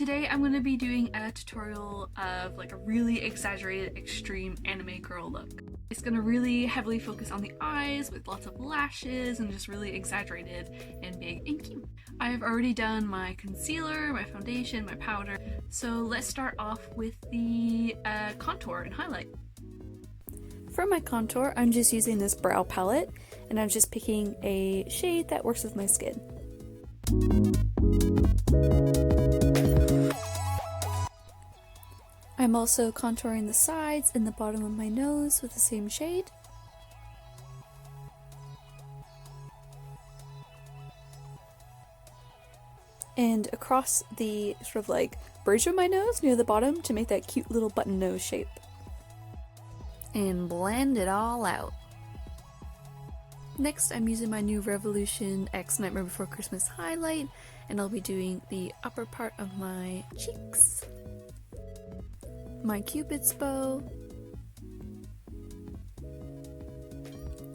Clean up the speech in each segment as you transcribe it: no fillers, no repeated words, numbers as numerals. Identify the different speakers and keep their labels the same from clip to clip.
Speaker 1: Today I'm going to be doing a tutorial of like a really exaggerated extreme anime girl look. It's going to really heavily focus on the eyes with lots of lashes and just really exaggerated and big and cute. I have already done my concealer, my foundation, my powder, so let's start off with the contour and highlight.
Speaker 2: For my contour, I'm just using this brow palette and I'm just picking a shade that works with my skin. I'm also contouring the sides and the bottom of my nose with the same shade. And across the sort of like bridge of my nose near the bottom to make that cute little button nose shape. And blend it all out. Next, I'm using my new Revolution X Nightmare Before Christmas highlight, and I'll be doing the upper part of my cheeks, my Cupid's bow,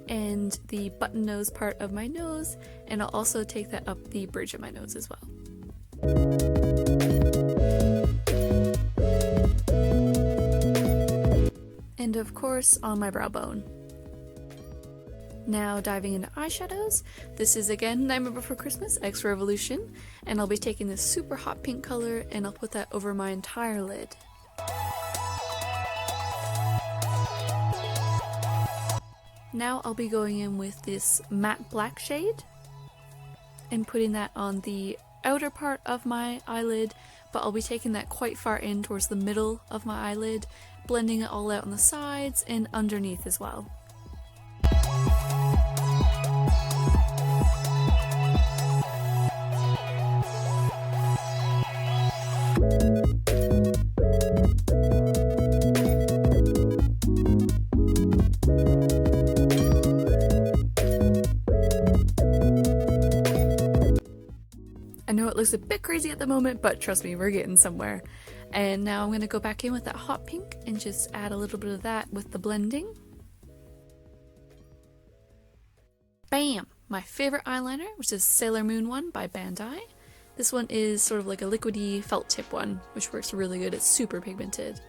Speaker 2: and the button nose part of my nose, and I'll also take that up the bridge of my nose as well. And of course on my brow bone. Now diving into eyeshadows, this is again Nightmare Before Christmas X Revolution, and I'll be taking this super hot pink color and I'll put that over my entire lid. Now I'll be going in with this matte black shade and putting that on the outer part of my eyelid, but I'll be taking that quite far in towards the middle of my eyelid, blending it all out on the sides and underneath as well. I know it looks a bit crazy at the moment, but trust me, we're getting somewhere. And now I'm going to go back in with that hot pink and just add a little bit of that with the blending. Bam! My favorite eyeliner, which is Sailor Moon one by Bandai. This one is sort of like a liquidy felt tip one, which works really good. It's super pigmented.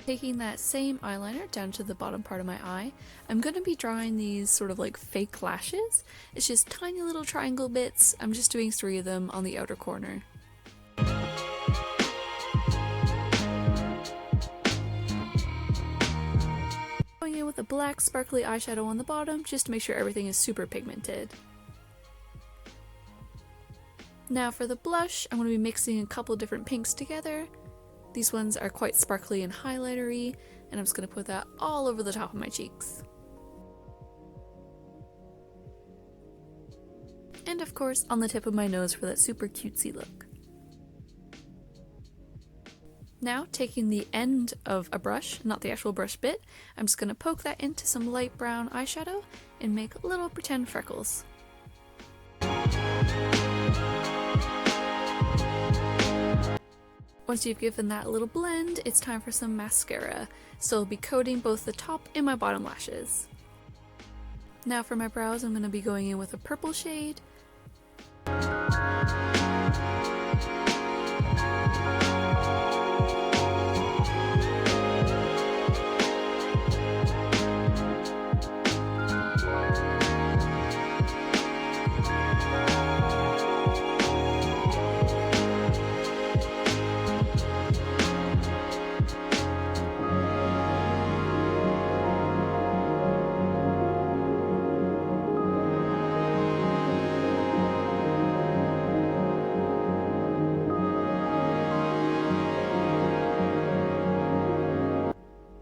Speaker 2: Taking that same eyeliner down to the bottom part of my eye, I'm going to be drawing these sort of like fake lashes. It's just tiny little triangle bits. I'm just doing 3 of them on the outer corner. Going in with a black sparkly eyeshadow on the bottom just to make sure everything is super pigmented. Now for the blush, I'm going to be mixing a couple different pinks together. These ones are quite sparkly and highlightery, and I'm just going to put that all over the top of my cheeks. And of course on the tip of my nose for that super cutesy look. Now taking the end of a brush, not the actual brush bit, I'm just going to poke that into some light brown eyeshadow and make little pretend freckles. Once you've given that a little blend, it's time for some mascara, so I'll be coating both the top and my bottom lashes. Now for my brows, I'm going to be going in with a purple shade.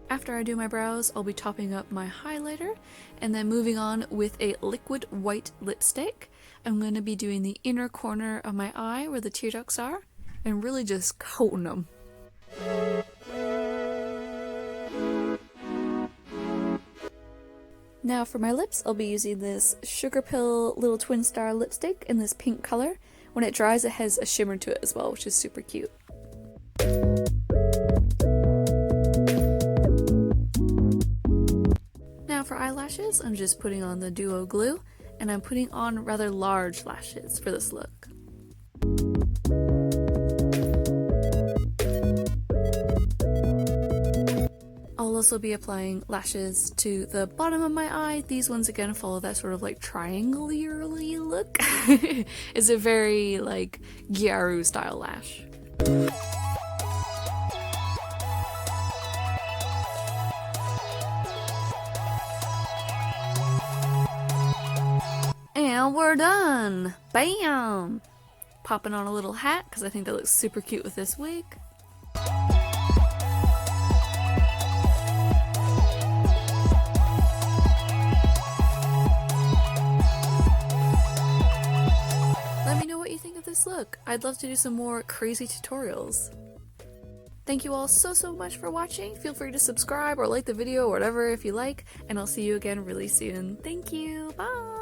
Speaker 2: After I do my brows, I'll be topping up my highlighter and then moving on with a liquid white lipstick. I'm going to be doing the inner corner of my eye where the tear ducts are and really just coating them. Now for my lips, I'll be using this Sugar Pill Little Twin Star lipstick in this pink color. When it dries, it has a shimmer to it as well, which is super cute. Now for eyelashes, I'm just putting on the Duo Glue, and I'm putting on rather large lashes for this look. I'll also be applying lashes to the bottom of my eye. These ones again follow that sort of like triangularly look. It's a very like Gyaru style lash. And we're done! Bam! Popping on a little hat because I think that looks super cute with this wig. Let me know what you think of this look. I'd love to do some more crazy tutorials. Thank you all so much for watching. Feel free to subscribe or like the video or whatever if you like, and I'll see you again really soon. Thank you. Bye!